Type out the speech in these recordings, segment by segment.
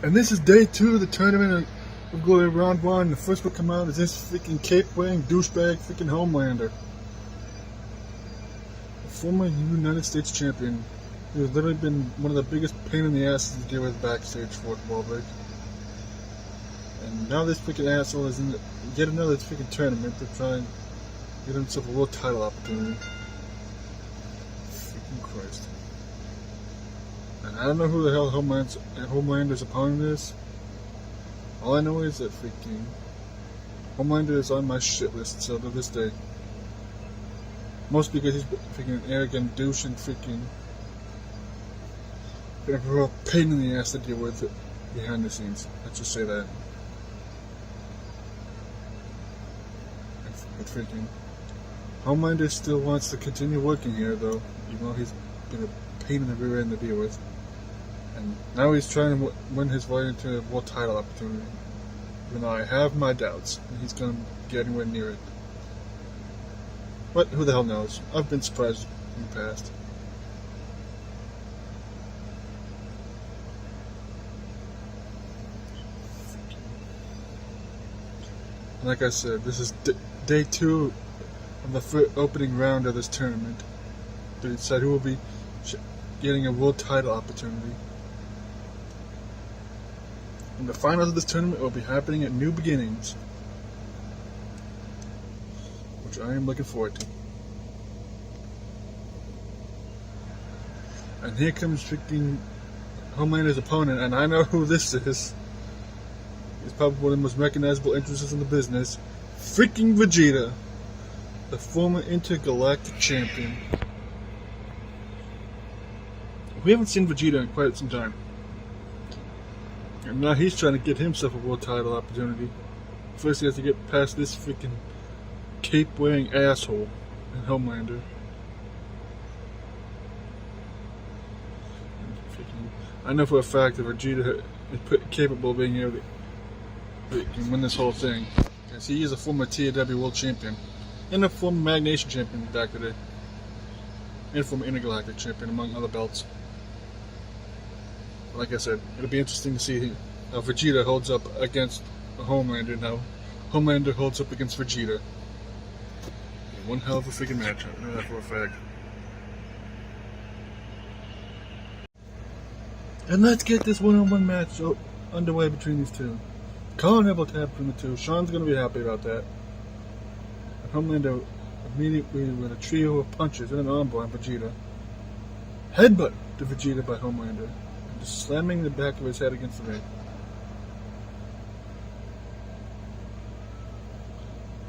And this is day 2 of the tournament. We're going to round 1. The first one to come out is this freaking cape-wearing douchebag freaking Homelander. The former United States champion. He has literally been one of the biggest pain in the asses to deal with backstage for Wahlberg. And now this freaking asshole is in yet another freaking tournament to try and get himself a world title opportunity. Freaking Christ. And I don't know who the hell Homelander's opponent is. All I know is that freaking Homelander is on my shit list still to this day. Mostly because he's freaking an arrogant douche and freaking a real pain in the ass to deal with behind the scenes. Let's just say that. But freaking Homelander still wants to continue working here though, even though he's been a pain in the rear end to deal with. And now he's trying to win his way into a world title opportunity. Even though I have my doubts that he's going to get anywhere near it. But who the hell knows? I've been surprised in the past. And like I said, this is day 2 of the opening round of this tournament to decide who will be getting a world title opportunity. And the finals of this tournament will be happening at New Beginnings, which I am looking forward to. And here comes freaking Homelander's opponent, and I know who this is. He's probably one of the most recognizable entrances in the business. Freaking Vegeta, the former intergalactic champion. We haven't seen Vegeta in quite some time. And now he's trying to get himself a world title opportunity. First he has to get past this freaking cape-wearing asshole in Homelander. I know for a fact that Vegeta is capable of being able to win this whole thing. Because he is a former TLW world champion. And a former Mag Nation champion back in the day. And former intergalactic champion among other belts. Like I said, it'll be interesting to see how Vegeta holds up against Homelander now. Homelander holds up against Vegeta. One hell of a freaking match, I know that for a fact. And let's get this one-on-one match underway between these two. Colin able to have between the two. Sean's going to be happy about that. And Homelander immediately with a trio of punches and an armbar on Vegeta. Headbutt to Vegeta by Homelander. Just slamming the back of his head against the ring.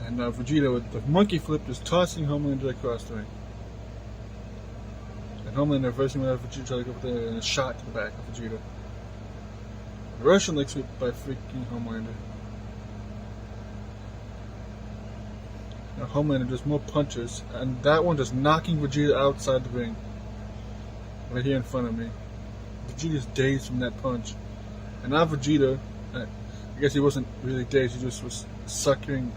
And Vegeta with the monkey flip just tossing Homelander across the ring. And Homelander reversing without Vegeta trying to go for a shot to the back of Vegeta. A Russian leg sweep by freaking Homelander. Now Homelander does more punches, and that one just knocking Vegeta outside the ring. Right here in front of me. Vegeta's dazed from that punch. And now Vegeta, I guess he wasn't really dazed, he just was suckering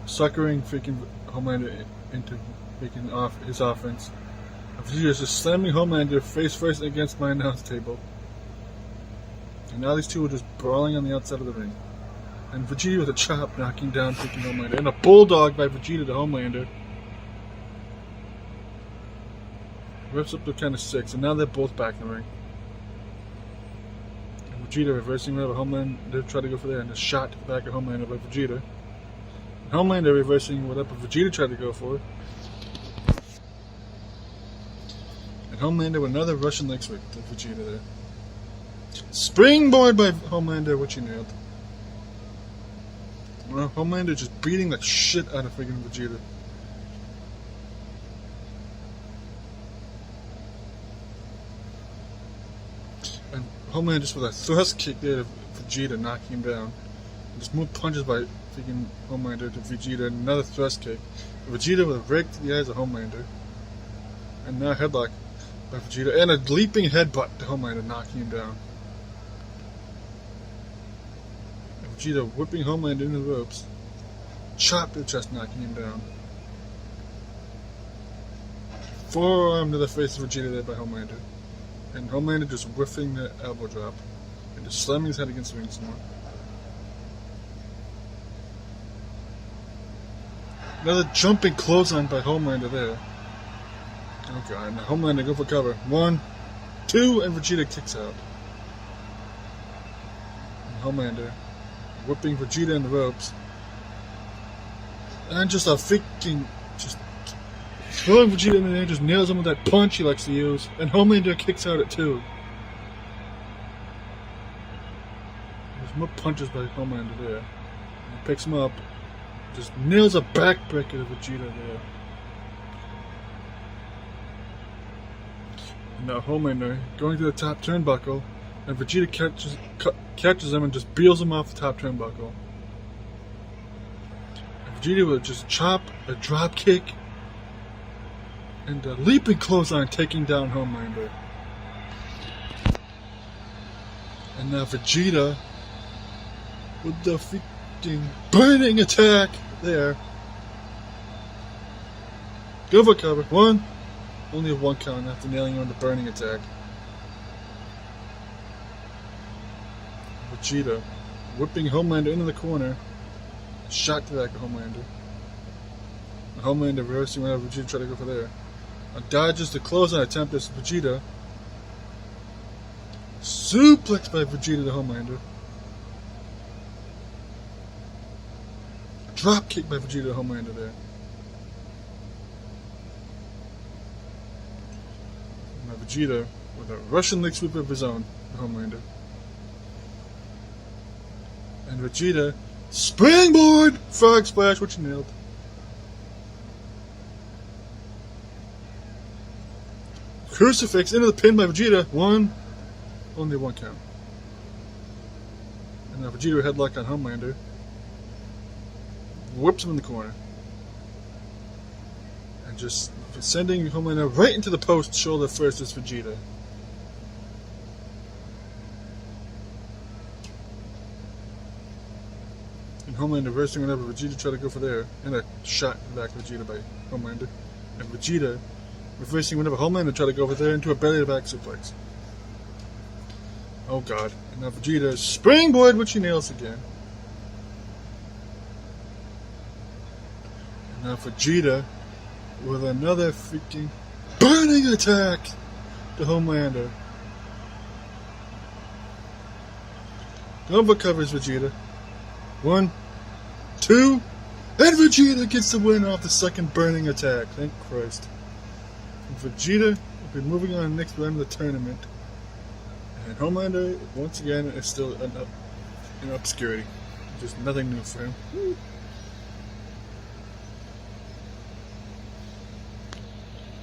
freaking Homelander into freaking his offense. And Vegeta's just slamming Homelander face first against my announce table. And now these two are just brawling on the outside of the ring. And Vegeta with a chop knocking down freaking Homelander. And a bulldog by Vegeta to Homelander. Rips up to count of 6, and now they're both back in the ring. Vegeta reversing right over Homelander, tried to go for there, and a shot to the back of Homelander by Vegeta. And Homelander reversing whatever Vegeta tried to go for. And Homelander with another Russian leg sweep to Vegeta there. Springboard by Homelander, which he nailed. Well, Homelander just beating the shit out of freaking Vegeta. And Homelander just with a thrust kick there to Vegeta, knocking him down. And just more punches by freaking Homelander to Vegeta, and another thrust kick. Vegeta with a rake to the eyes of Homelander. And now a headlock by Vegeta, and a leaping headbutt to Homelander, knocking him down. And Vegeta whipping Homelander into the ropes. Chop to the chest, knocking him down. Forearm to the face of Vegeta there by Homelander. And Homelander just whiffing the elbow drop. And just slamming his head against the ring some more. Another jumping clothesline by Homelander there. Oh god, now Homelander go for cover. 1, 2, and Vegeta kicks out. And Homelander whipping Vegeta in the ropes. And just a freaking, just throwing Vegeta in the air, just nails him with that punch he likes to use. And Homelander kicks out at 2. There's more punches by Homelander there. He picks him up. Just nails a backbreaker to Vegeta there. And now Homelander going to the top turnbuckle, and Vegeta catches him and just peels him off the top turnbuckle. And Vegeta will just chop a drop kick and a leaping clothesline, taking down Homelander. And now Vegeta with the freaking burning attack there. Go for cover. 1. Only a 1 count after nailing on the burning attack. Vegeta whipping Homelander into the corner. Shot to the back of Homelander. Homelander reversing whenever Vegeta tried to go for there. Dodges the clothesline attempt as Vegeta. Suplex by Vegeta to Homelander. Drop kick by Vegeta to Homelander there. Now Vegeta with a Russian leg sweep of his own to Homelander. And Vegeta springboard frog splash, which he nailed. Crucifix into the pin by Vegeta. 1. Only 1 count. And now Vegeta headlock on Homelander. Whips him in the corner. And just sending Homelander right into the post shoulder first as Vegeta. And Homelander reversing whenever Vegeta tried to go for there. And a shot in the back of Vegeta by Homelander. And Vegeta reversing whenever Homelander tried to go for there into a belly to back suplex. Oh god. And now Vegeta springboard, which he nails again. And now Vegeta with another freaking burning attack to Homelander. Nova covers Vegeta. 1, 2, and Vegeta gets the win off the second burning attack. Thank Christ. And Vegeta will be moving on to the next round of the tournament. And Homelander, once again, is still in obscurity. Just nothing new for him.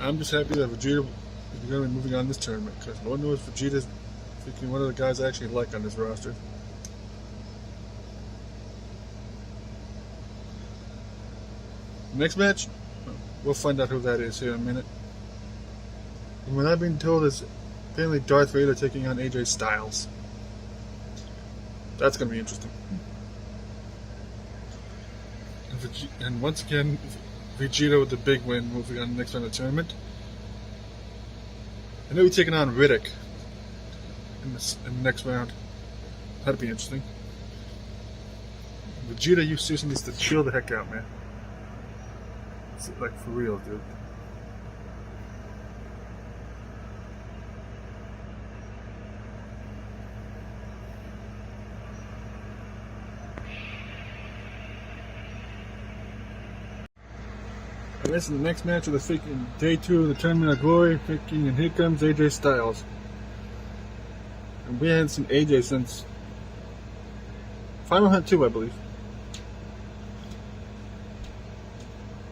I'm just happy that Vegeta is going to be moving on this tournament, because Lord knows Vegeta's freaking one of the guys I actually like on this roster. Next match, we'll find out who that is here in a minute. And what I've been told is apparently Darth Vader taking on AJ Styles. That's going to be interesting. And once again, Vegeta with the big win, moving on to the next round of the tournament. And they'll be taking on Riddick in the next round. That'd be interesting. Vegeta, you seriously needs to chill the heck out, man. It's like for real, dude. And this is the next match of the freaking day 2 of the Tournament of Glory, freaking, and here comes AJ Styles. And we haven't seen AJ since Final Hunt 2, I believe.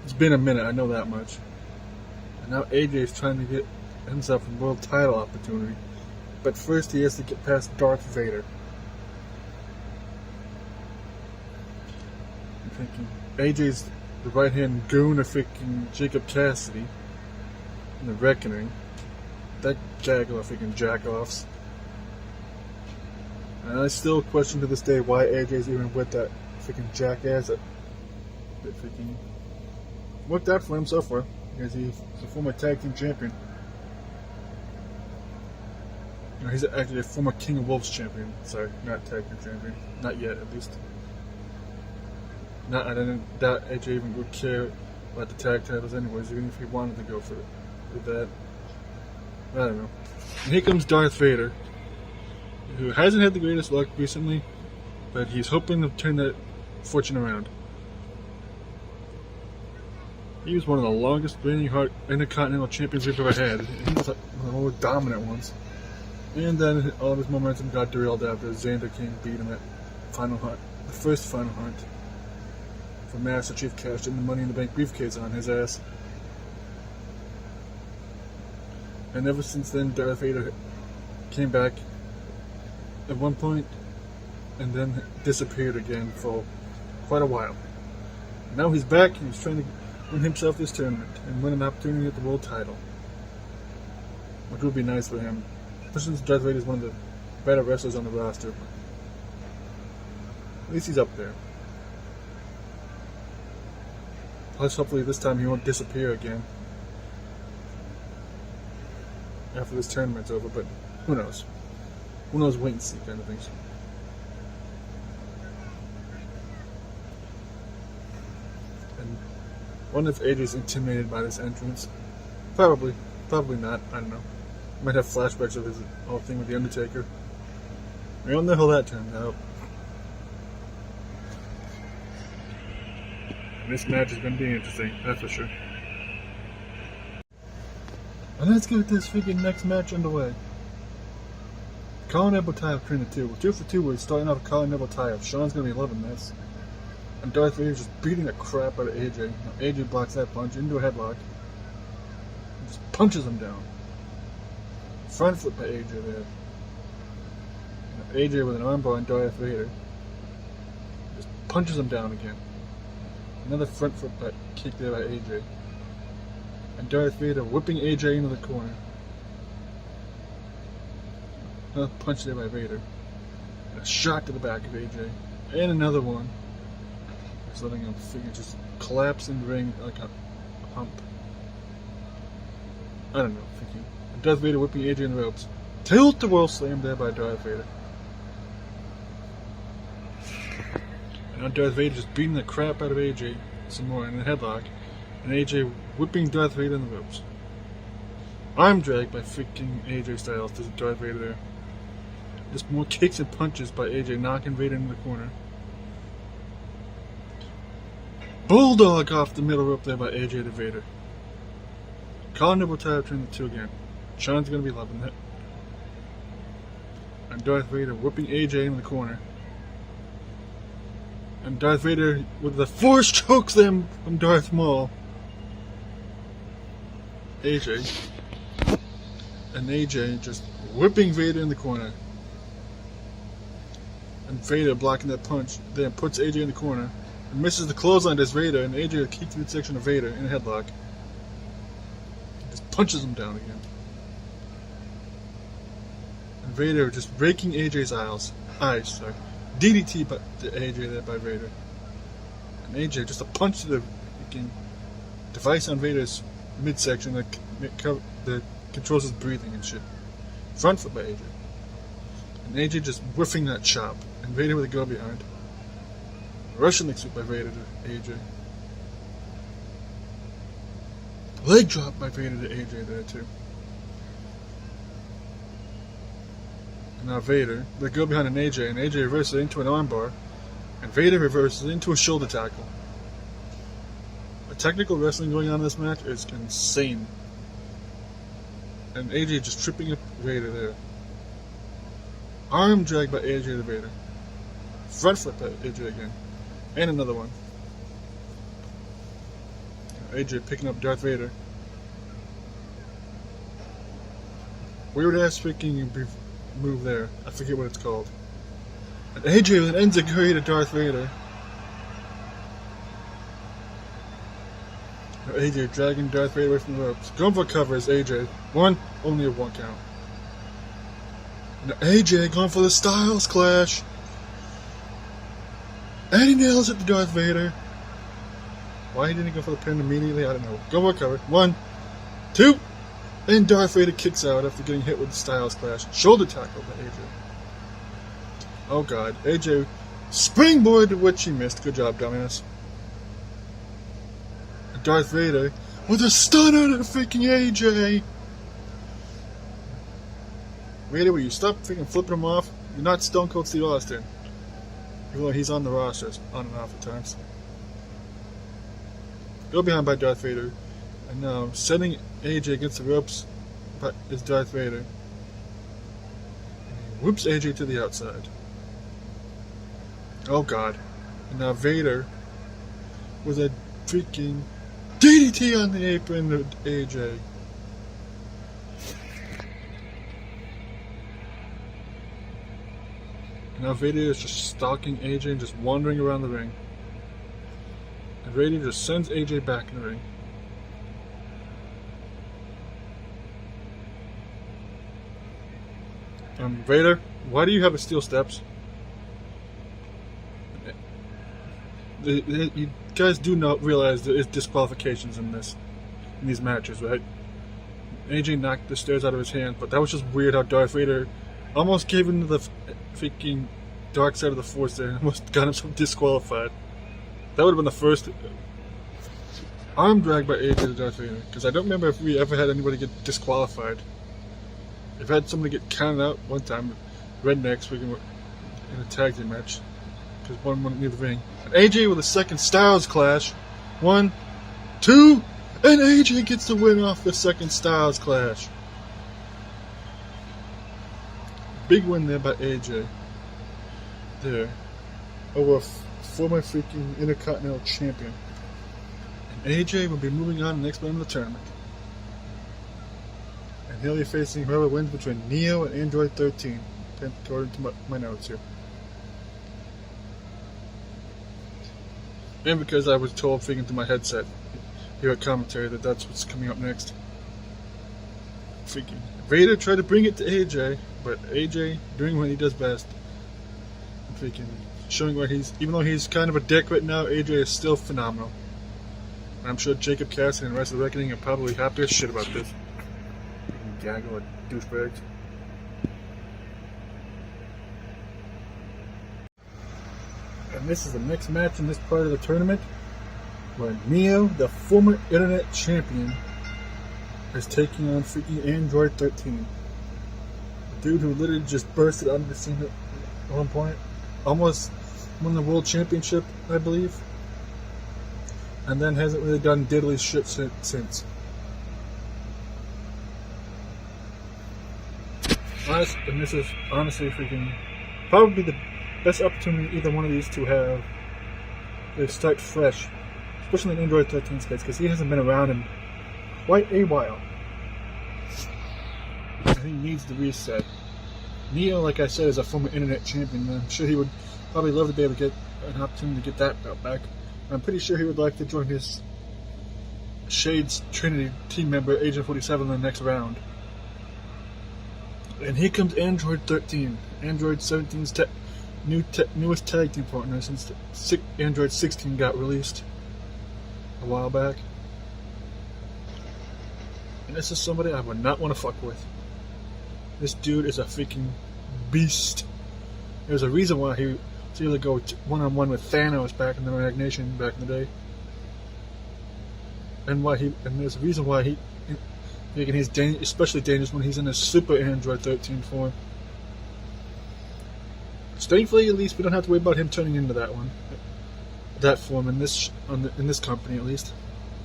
It's been a minute, I know that much. And now AJ is trying to get himself a world title opportunity. But first he has to get past Darth Vader. I'm thinking AJ's the right-hand goon of freaking Jacob Cassidy in the Reckoning. That gaggle of freaking jack-offs. And I still question to this day why AJ's even with that freaking jackass that freaking worked out for him so far, because he's a former tag team champion. You know, he's actually a former King of Wolves champion. Sorry, not tag team champion. Not yet, at least. I didn't doubt AJ even would care about the tag titles anyways, even if he wanted to go for that. I don't know. And here comes Darth Vader, who hasn't had the greatest luck recently, but he's hoping to turn that fortune around. He was one of the longest reigning Intercontinental champions we've ever had. He was like one of the more dominant ones. And then all of his momentum got derailed after Xander King beat him at Final Hunt, the first Final Hunt. For Master Chief cashed in the Money in the Bank briefcase on his ass. And ever since then, Darth Vader came back at one point and then disappeared again for quite a while. Now he's back and he's trying to win himself this tournament and win an opportunity at the world title, which would be nice for him. Especially since Darth Vader is one of the better wrestlers on the roster. At least he's up there. Plus, hopefully this time he won't disappear again after this tournament's over, but who knows? Who knows, wait and see kind of things. And wonder if AJ's intimidated by this entrance. Probably not, I don't know. Might have flashbacks of his whole thing with The Undertaker. We don't know how that turned out. This match is going to be interesting, that's for sure. And let's get this freaking next match underway. Colin Neville tie-up between the two. 2 for 2, we're starting off a Colin Neville tie-up. Sean's going to be loving this. And Darth Vader's just beating the crap out of AJ. AJ blocks that punch into a headlock. And just punches him down. Front flip by AJ there. AJ with an armbar on Darth Vader. Just punches him down again. Another front foot kick there by AJ. And Darth Vader whipping AJ into the corner. Another punch there by Vader. And a shot to the back of AJ. And another one. Just letting him figure just collapse in the ring like a hump. I don't know, thinking. And Darth Vader whipping AJ in the ropes. Tilt the world slam there by Darth Vader. And now Darth Vader just beating the crap out of AJ some more in a headlock. And AJ whipping Darth Vader in the ropes. Arm drag by freaking AJ Styles to Darth Vader there. Just more kicks and punches by AJ, knocking Vader into the corner. Bulldog off the middle rope there by AJ to Vader. Colin Neville tie between the two again. Sean's going to be loving it. And Darth Vader whipping AJ in the corner. And Darth Vader with the force chokes them from Darth Maul. AJ. And AJ just whipping Vader in the corner. And Vader blocking that punch. Then puts AJ in the corner. And misses the clothesline as Vader. And AJ kicks the section of Vader in a headlock. Just punches him down again. And Vader just raking AJ's eyes. DDT by AJ there by Vader. And AJ just a punch to the freaking device on Vader's midsection that controls his breathing and shit. Front foot by AJ. And AJ just whiffing that chop. And Vader with a go behind. Russian leg sweep by Vader to AJ. Leg drop by Vader to AJ there too. And now Vader, they go behind an AJ, and AJ reverses into an armbar, and Vader reverses into a shoulder tackle. The technical wrestling going on in this match is insane. And AJ just tripping up Vader there. Arm drag by AJ to Vader. Front flip by AJ again. And another one. AJ picking up Darth Vader. Weird ass freaking move there. I forget what it's called. And AJ with an enziguri to Darth Vader. AJ dragging Darth Vader away from the ropes. Going for a cover is AJ. Only a 1 count. And AJ going for the Styles Clash. And he nails it to Darth Vader. Why he didn't go for the pin immediately, I don't know. Go for a cover. 1, 2. And Darth Vader kicks out after getting hit with the Styles Clash. Shoulder tackle by AJ. Oh god. AJ springboarded, which he missed. Good job, dumbass. Darth Vader with a stunner to freaking AJ. Vader, will you stop freaking flipping him off? You're not Stone Cold Steve Austin. Even though he's on the rosters, on and off at times. Go behind by Darth Vader. And now, setting AJ against the ropes is Darth Vader. And he whoops AJ to the outside. Oh god. And now Vader with a freaking DDT on the apron of AJ. And now Vader is just stalking AJ and just wandering around the ring. And Vader just sends AJ back in the ring. Vader, why do you have a steel steps? You guys do not realize there is disqualifications in these matches, right? AJ knocked the stairs out of his hand, but that was just weird how Darth Vader almost gave into the freaking dark side of the Force there and almost got himself disqualified. That would have been the first arm drag by AJ to Darth Vader, because I don't remember if we ever had anybody get disqualified. We've had somebody get counted out one time, Rednecks, in a tag team match, because one went near the ring. And AJ with a second Styles Clash. 1, 2, and AJ gets the win off the second Styles Clash. Big win there by AJ. There. Over a former freaking Intercontinental Champion. And AJ will be moving on to the next round of the tournament. And he'll be facing whoever wins between Neo and Android 13, according to my notes here. And because I was told, freaking through my headset here at commentary, that that's what's coming up next. Freaking Vader tried to bring it to AJ, but AJ doing what he does best. Freaking showing where he's, even though he's kind of a dick right now, AJ is still phenomenal. And I'm sure Jacob Cassidy and the rest of the Reckoning are probably happy as shit about this. Freaking gaggle of douchebags. And this is the next match in this part of the tournament, where Neo, the former Internet Champion, is taking on freaking Android 13. The dude who literally just bursted onto the scene at one point. Almost won the World Championship, I believe. And then hasn't really done diddly shit since. And this is honestly freaking probably the best opportunity either one of these two have to start fresh, especially in Android 13's case, because he hasn't been around in quite a while. And he needs the reset. Neo, like I said, is a former Internet Champion. I'm sure he would probably love to be able to get an opportunity to get that belt back. I'm pretty sure he would like to join his Shades Trinity team member, Agent 47, in the next round. And here comes Android 13, Android 17's newest tag team partner since Android 16 got released a while back. And this is somebody I would not want to fuck with. This dude is a freaking beast. There's a reason why he was able to go one-on-one with Thanos back in the Magnation back in the day. And there's a reason why he's especially dangerous when he's in his Super Android 13 form. So thankfully, at least we don't have to worry about him turning into that form in this company at least.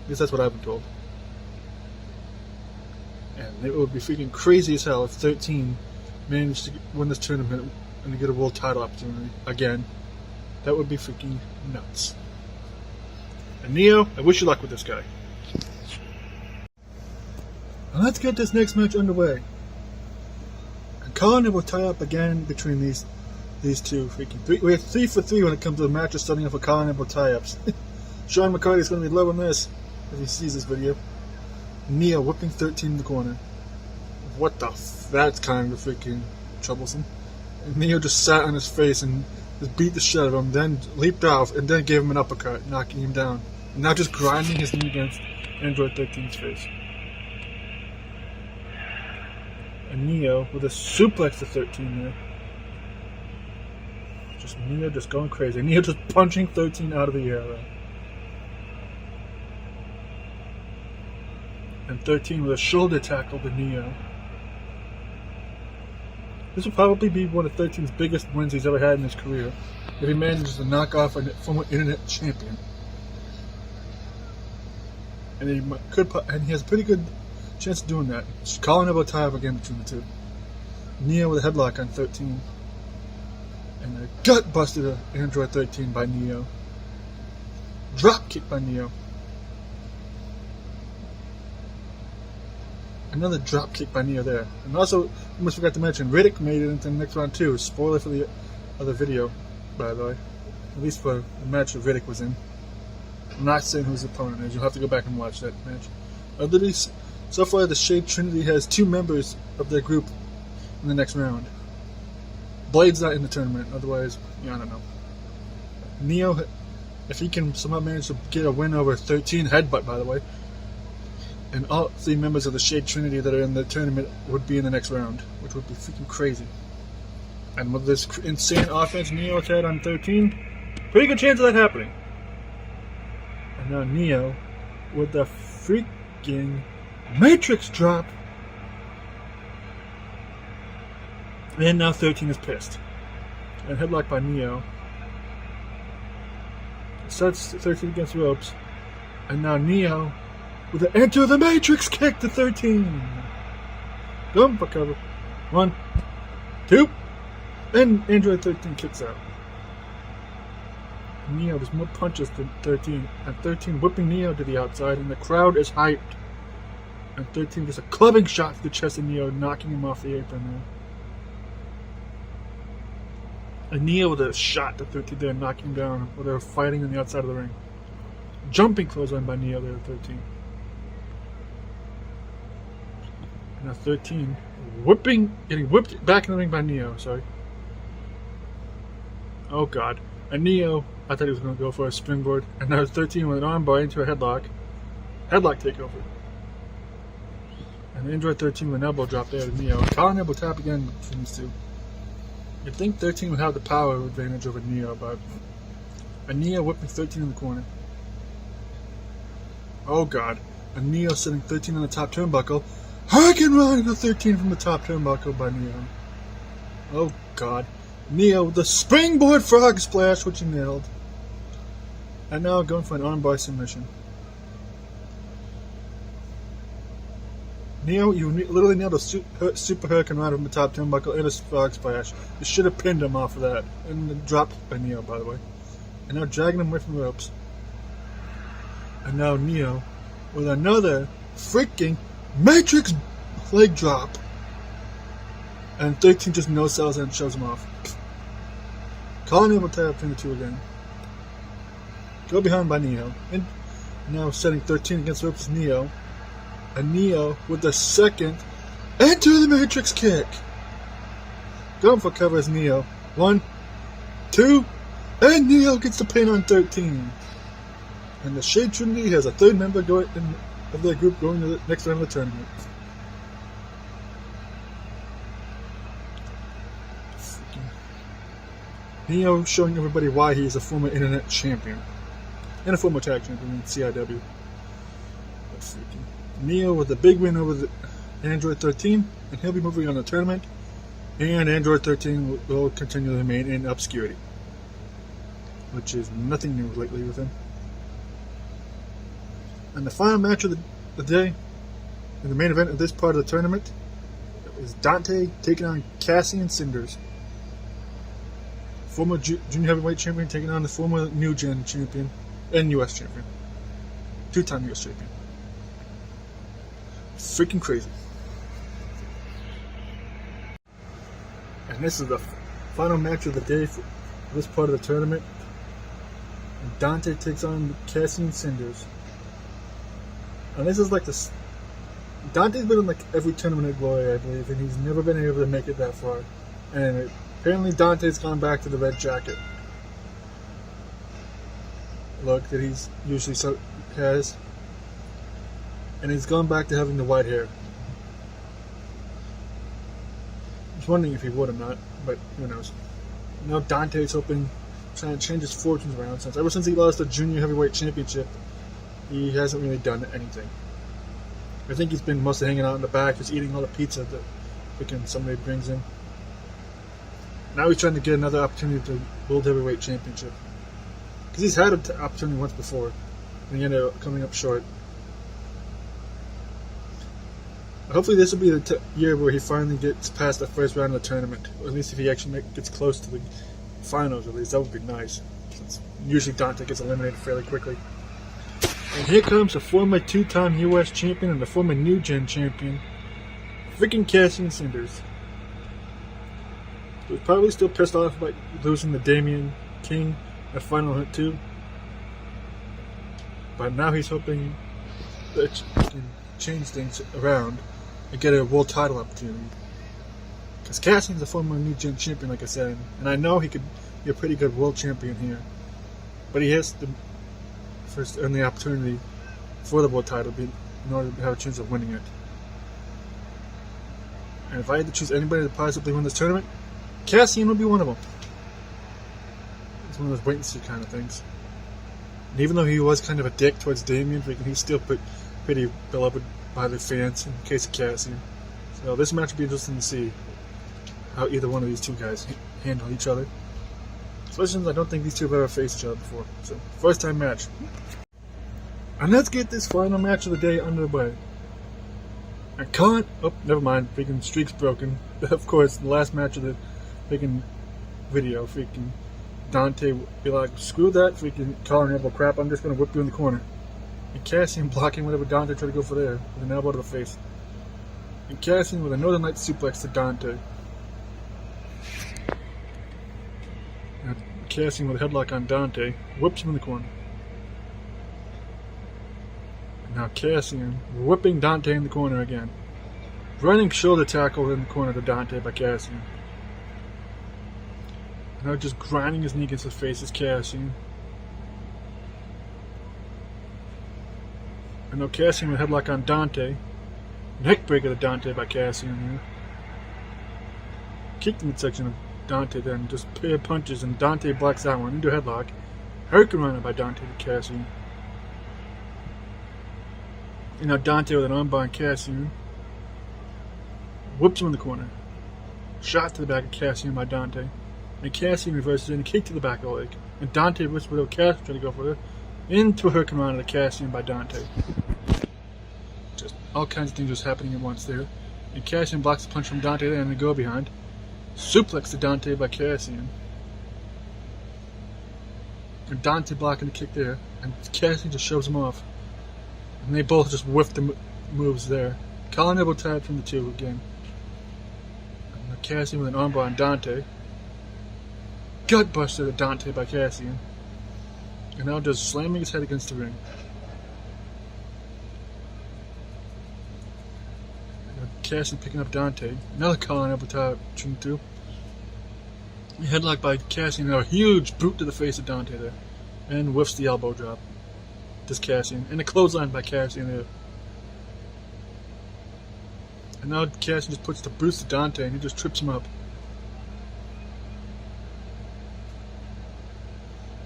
At least that's what I've been told. And it would be freaking crazy as hell if 13 managed to win this tournament and to get a world title opportunity again. That would be freaking nuts. And Neo, I wish you luck with this guy. Now let's get this next match underway. And Colin will tie up again between these two freaking we have 3 for 3 when it comes to the matches starting off with Colin and tie-ups. Sean McCarty's going to be loving this if he sees this video. Neo whipping 13 in the corner. What the that's kind of freaking troublesome. And Neo just sat on his face and just beat the shit out of him, then leaped off and then gave him an uppercut, knocking him down. And now just grinding his knee against Android 13's face. And Neo with a suplex to 13 there. Just Neo just going crazy. Neo just punching 13 out of the air there. And 13 with a shoulder tackle to Neo. This will probably be one of 13's biggest wins he's ever had in his career, if he manages to knock off a former internet champion. And he has a pretty good chance of doing that. Just calling about tie up again between the two. Neo with a headlock on 13. And a gut buster to Android 13 by Neo. Drop kick by Neo. Another drop kick by Neo there. And also, almost forgot to mention, Riddick made it into the next round too. Spoiler for the other video, by the way. At least for the match that Riddick was in. I'm not saying who his opponent is. You'll have to go back and watch that match. So far, the Shade Trinity has 2 members of their group in the next round. Blade's not in the tournament. Otherwise, yeah, I don't know. Neo, if he can somehow manage to get a win over 13, headbutt, by the way. And all 3 members of the Shade Trinity that are in the tournament would be in the next round, which would be freaking crazy. And with this insane offense Neo had on 13, pretty good chance of that happening. And now Neo with the freaking Matrix drop. And now 13 is pissed. And headlock by Neo. Sets 13 against ropes. And now Neo with an Enter the Matrix kick to 13. Going for cover. 1, 2, and Android 13 kicks out. Neo does more punches than 13. And 13 whipping Neo to the outside, and the crowd is hyped. And 13 gets a clubbing shot to the chest of Neo, knocking him off the apron there. And Neo with a shot to 13 there, knocking him down while they were fighting on the outside of the ring. Jumping clothesline by Neo there at 13. And now 13 getting whipped back in the ring by Neo, sorry. Oh god. And Neo, I thought he was going to go for a springboard. And now 13 with an armbar into a headlock. Headlock takeover. And Android 13 with an elbow drop there to Neo. Collar elbow tap again between these two. You'd think 13 would have the power advantage over Neo, but a Neo whipping 13 in the corner. Oh god. A Neo sitting 13 on the top turnbuckle. Hurricane run into 13 from the top turnbuckle by Neo. Oh god. Neo with the springboard frog splash, which he nailed. And now going for an armbar submission. Neo, you literally nailed a super hurricane run from the top turnbuckle and a frog splash. You should have pinned him off of that. And the drop by Neo, by the way. And now dragging him away from the ropes. And now Neo with another freaking Matrix leg drop. And 13 just no-sells and shoves him off. Calling him a tie up between the two again. Go behind by Neo. And now setting 13 against the ropes is Neo. And Neo with the second Enter the Matrix kick. Going for cover is Neo. 1, 2, and Neo gets the pin on 13. And the Shade Trinity has a third member of their group going to the next round of the tournament. Neo showing everybody why he is a former internet champion. And a former tag champion in CIW. Neo with a big win over the Android 13, and he'll be moving on to the tournament. And Android 13 will continue to remain in obscurity, which is nothing new lately with him. And the final match of the day, in the main event of this part of the tournament, is Dante taking on Cassian Cinders. Former junior heavyweight champion taking on the former New Gen champion and US champion. 2-time US champion. Freaking crazy. And this is the final match of the day for this part of the tournament. And Dante takes on Cassian Cinders. And this is like this. Dante's been in like every tournament at Glory, I believe, and he's never been able to make it that far. And apparently Dante's gone back to the red jacket look that he's usually has. And he's gone back to having the white hair. was wondering if he would or not, but who knows. Now Dante's hoping, trying to change his fortunes around, since ever since he lost the Junior Heavyweight Championship, he hasn't really done anything. I think he's been mostly hanging out in the back, just eating all the pizza that freaking somebody brings in. Now he's trying to get another opportunity to World Heavyweight Championship. Because he's had an opportunity once before, and he ended up coming up short. Hopefully this will be the year where he finally gets past the first round of the tournament. Or at least if he actually gets close to the finals, at least. That would be nice. Since usually Dante gets eliminated fairly quickly. And here comes the former two-time U.S. champion and the former New Gen champion, freaking Cassian Cinders. He was probably still pissed off about losing to Damian King at Final Hunt 2. But now he's hoping that he can change things around and get a world title opportunity. Because Cassian's a former New Gen champion, like I said, and I know he could be a pretty good world champion here. But he has to first earn the opportunity for the world title in order to have a chance of winning it. And if I had to choose anybody to possibly win this tournament, Cassian would be one of them. It's one of those wait-and-see kind of things. And even though he was kind of a dick towards Damian, he's still pretty beloved by the fans in the case of Cassian. So this match would be interesting to see how either one of these two guys handle each other. Especially since I don't think these two have ever faced each other before. So, first time match. And let's get this final match of the day underway. I can't. Oh, never mind. Freaking streak's broken. Of course, the last match of the freaking video. Freaking Dante be like, screw that. Freaking calling elbow crap. I'm just gonna whip you in the corner. And Cassian blocking whatever Dante tried to go for there with an elbow to the face. And Cassian with a Northern Light suplex to Dante. Cassian with a headlock on Dante, whips him in the corner. And now Cassian whipping Dante in the corner again. Running shoulder tackle in the corner to Dante by Cassian. And now just grinding his knee against his face is Cassian. And now Cassian with a headlock on Dante. Neckbreaker to Dante by Cassian here. Kicked in the midsection of Dante then just pair punches and Dante blocks that one into a headlock. Hurricane Runner by Dante to Cassian. And now Dante with an armbar on Cassian. Whoops him in the corner. Shot to the back of Cassian by Dante. And Cassian reverses in a kick to the back of the leg. And Dante whips whatever Cassian trying to go for it. Into a Hurricane Runner to Cassian by Dante. Just all kinds of things just happening at once there. And Cassian blocks the punch from Dante there and the go behind. Suplex to Dante by Cassian. And Dante blocking the kick there. And Cassian just shoves him off. And they both just whiff the moves there. Collar elbow tap from the two again. And Cassian with an armbar on Dante. Gutbuster to Dante by Cassian. And now just slamming his head against the ring. Cassian picking up Dante. Another collar elbow tap between the two. Headlock by Cassian. A huge boot to the face of Dante there. And whiffs the elbow drop. Just Cassian. And a clothesline by Cassian there. And now Cassian just puts the boots to Dante and he just trips him up.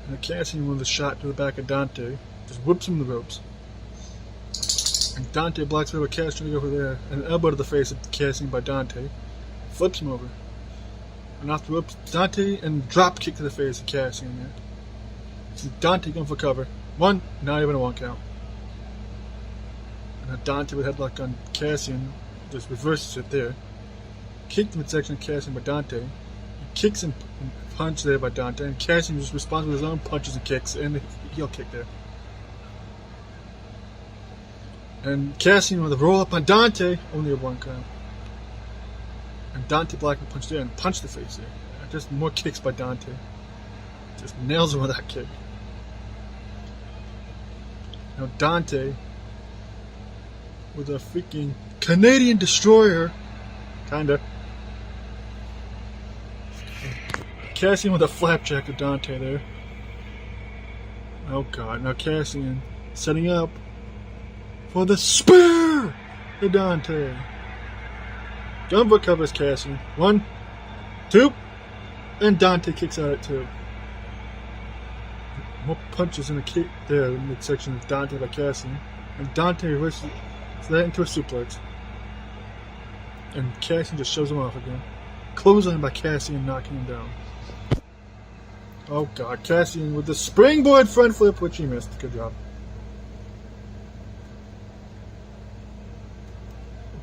And Cassian with a shot to the back of Dante. Just whips him the ropes. And Dante blocks over Cassian to go over there. And an elbow to the face of Cassian by Dante. Flips him over. And off the ropes, Dante and drop kick to the face of Cassian there. So Dante going for cover. One, not even a one count. And now Dante with headlock on Cassian just reverses it there. Kick the midsection of Cassian by Dante. He kicks and punch there by Dante. And Cassian just responds with his own punches and kicks and the heel kick there. And Cassian with a roll up on Dante, only a one count. And Dante blocking the punch there and punch the face there. And just more kicks by Dante. Just nails him with that kick. Now Dante with a freaking Canadian Destroyer, kinda. Cassian with a flapjack to Dante there. Oh god, now Cassian setting up for the spear to Dante. Gunfoot covers Cassian. 1, 2, and Dante kicks out at 2. More punches in the kick there in the midsection of Dante by Cassian. And Dante reverses that into a suplex. And Cassian just shoves him off again. Clothesline by Cassian, knocking him down. Oh god, Cassian with the springboard front flip, which he missed. Good job.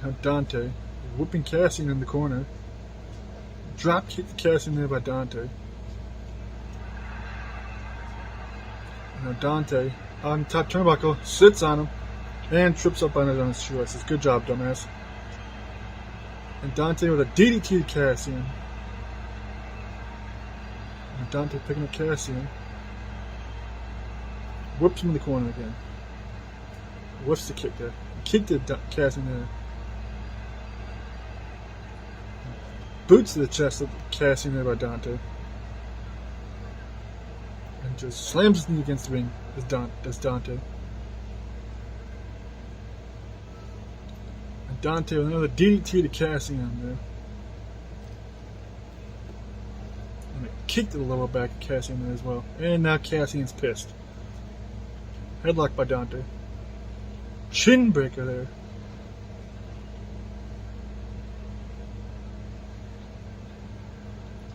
Now Dante whipping Cassian in the corner. Drop kick to Cassian there by Dante. Now Dante on top turnbuckle sits on him and trips up on his shoelaces. Good job, dumbass. And Dante with a DDT to Cassian. And Dante picking up Cassian. Whips him in the corner again. Whiffs the kick there. Kick to Cassian there. Boots to the chest of Cassian there by Dante. And just slams his knee against the ring as Dante. And Dante with another DDT to Cassian there. And a kick to the lower back of Cassian there as well. And now Cassian's pissed. Headlock by Dante. Chin breaker there.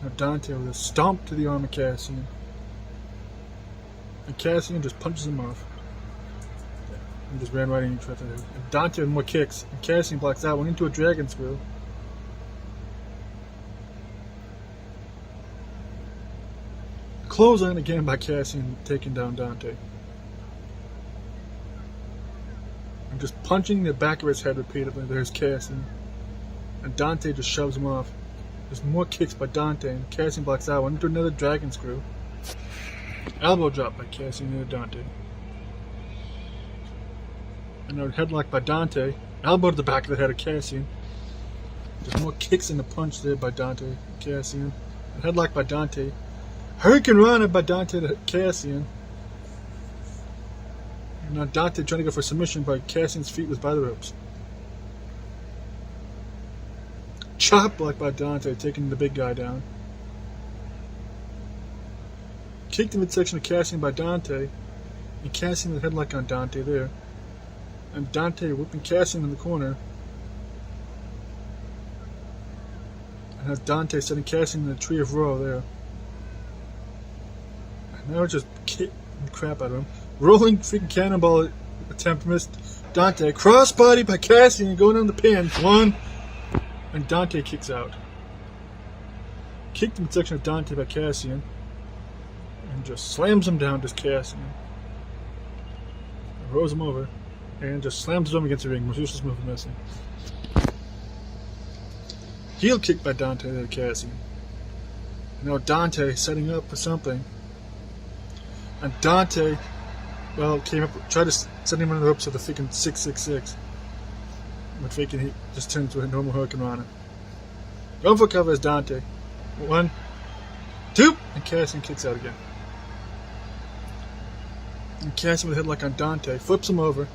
Now Dante with a stomp to the arm of Cassian. And Cassian just punches him off. And just ran right into each other. And Dante with more kicks. And Cassian blocks that one into a dragon screw. Clothesline again by Cassian, taking down Dante. And just punching the back of his head repeatedly. There's Cassian. And Dante just shoves him off. There's more kicks by Dante, and Cassian blocks that one into another dragon screw. Elbow drop by Cassian into Dante. Another headlock by Dante. Elbow to the back of the head of Cassian. There's more kicks in the punch there by Dante, Cassian. A headlock by Dante. Hurricane Rana by Dante to Cassian. And now Dante trying to go for submission, but Cassian's feet was by the ropes. Chop block by Dante, taking the big guy down. Kick to midsection of Cassian by Dante. And Cassian with a headlock on Dante there. And Dante whipping Cassian in the corner. And now Dante setting Cassian in the tree of woe there. And now just kick the crap out of him. Rolling freaking cannonball attempt missed. Dante crossbody by Cassian going on the pin. 1. And Dante kicks out. Kicked in the midsection of Dante by Cassian. And just slams him down to Cassian. Rolls him over. And just slams him against the ring. Most useless move missing. Heel kick by Dante to Cassian. Now Dante setting up for something. And Dante, well, came up, tried to set him on the ropes with a freaking 666. But faking he just turns into a normal Hurricane Rana. Going for cover is Dante. 1, 2, and Cassian kicks out again. And Cassian with a headlock on Dante, flips him over.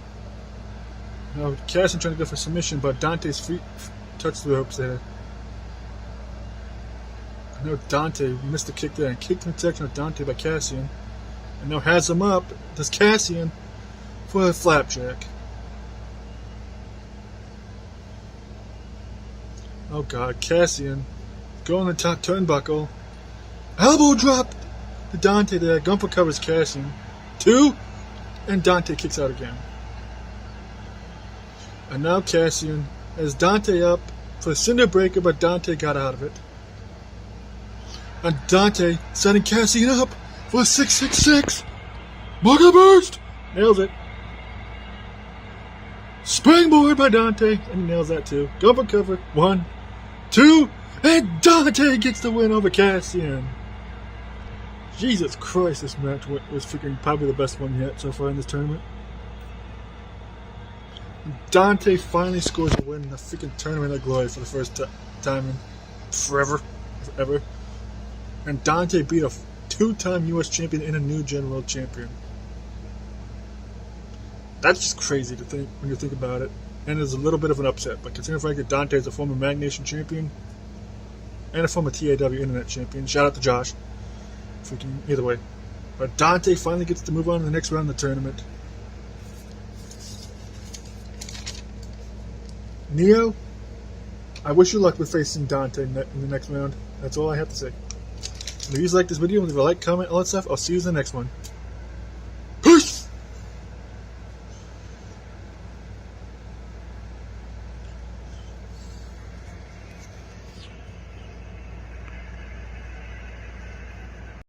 Now Cassian trying to go for submission, but Dante's feet touch the ropes there. And now Dante missed the kick there and kicked the midsection of Dante by Cassian. And now has him up. Does Cassian for a flapjack. Oh god, Cassian going the top turnbuckle. Elbow drop to Dante there. Gunther covers Cassian. 2, and Dante kicks out again. And now Cassian has Dante up for a cinder breaker, but Dante got out of it. And Dante setting Cassian up for a 666. Mugger burst! Nails it. Springboard by Dante, and he nails that too. Gunther cover. 1, 2, and Dante gets the win over Cassian. Jesus Christ, this match was freaking probably the best one yet so far in this tournament. Dante finally scores a win in the freaking Tournament of Glory for the first time in forever. Ever. And Dante beat a 2-time U.S. champion and a New Gen World Champion. That's just crazy to think when you think about it. And it's a little bit of an upset, but considering the fact that Dante is a former Mag Nation champion and a former TAW Internet champion, shout out to Josh. Either way. But Dante finally gets to move on to the next round of the tournament. Neo, I wish you luck with facing Dante in the next round. That's all I have to say. And if you like this video, leave a like, comment, all that stuff. I'll see you in the next one.